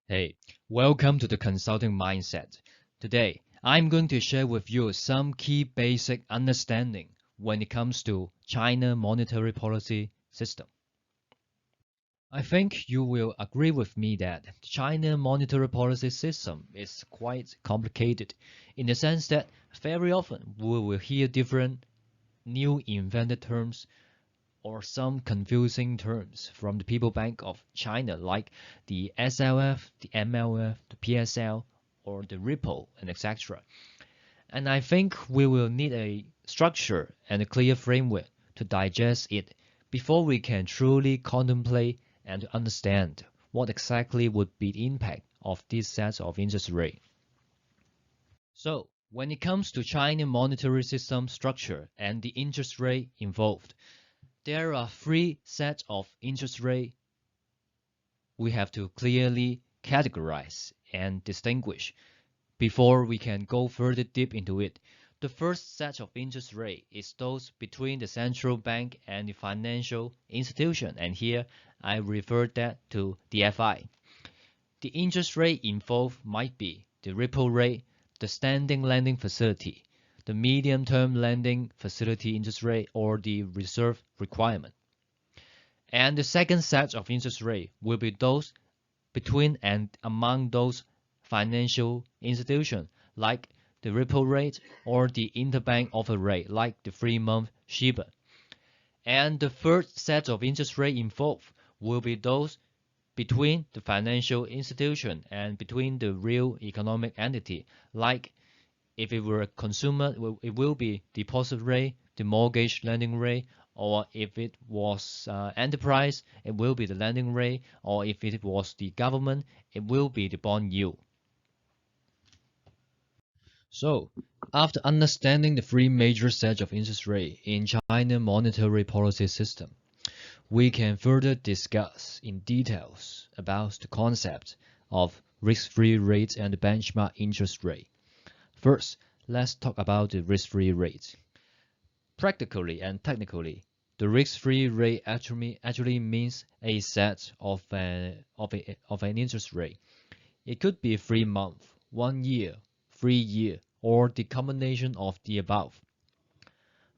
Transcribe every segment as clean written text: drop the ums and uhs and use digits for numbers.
Hey, welcome to the Consulting Mindset. Today, I'm going to share with you some key basic understanding when it comes to China monetary policy system. I think you will agree with me that the China monetary policy system is quite complicated in the sense that very often we will hear different new invented terms or some confusing terms from the People Bank of China like the SLF, the MLF, the PSL, or the Ripple, and etc. And I think we will need a structure and a clear framework to digest it before we can truly contemplate and to understand what exactly would be the impact of these sets of interest rate. So, when it comes to China monetary system structure and the interest rate involved, there are three sets of interest rate we have to clearly categorize and distinguish before we can go further deep into it. The first set of interest rate is those between the central bank and the financial institution, and here I refer that to the FI. The interest rate involved might be the repo rate, the standing lending facility, the medium-term lending facility interest rate, or the reserve requirement. And the second set of interest rate will be those between and among those financial institutions like the repo rate or the interbank offer rate like the 3-month SHIBA. And the third set of interest rate involved will be those between the financial institution and between the real economic entity, like if it were a consumer, it will be deposit rate, the mortgage lending rate, or if it was enterprise, it will be the lending rate, or if it was the government, it will be the bond yield. So, after understanding the three major sets of interest rate in China monetary policy system, we can further discuss in details about the concept of risk-free rates and the benchmark interest rate. First, let's talk about the risk-free rate. Practically and technically, the risk-free rate actually means a set of an interest rate. It could be 3 month, 1 year, 3 year, or the combination of the above.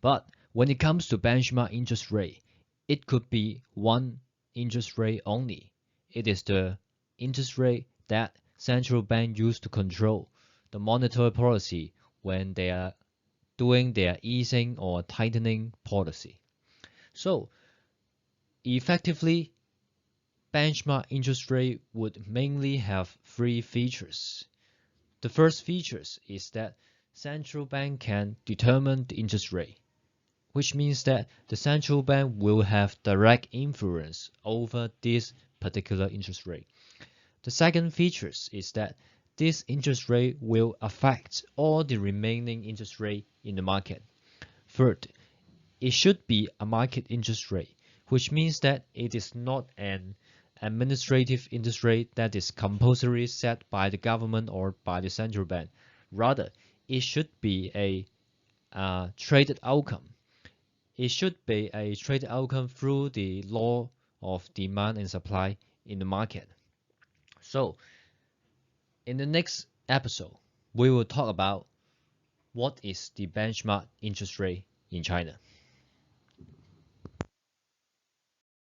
But when it comes to benchmark interest rate, it could be one interest rate only. It is the interest rate that central bank use to control the monetary policy when they are doing their easing or tightening policy. So, effectively, benchmark interest rate would mainly have three features. The first feature is that central bank can determine the interest rate, which means that the central bank will have direct influence over this particular interest rate. The second feature is that this interest rate will affect all the remaining interest rate in the market. Third, it should be a market interest rate, which means that it is not an administrative interest rate that is compulsory set by the government or by the central bank. Rather, it should be a traded outcome. It should be a traded outcome through the law of demand and supply in the market. So, in the next episode, we will talk about what is the benchmark interest rate in China.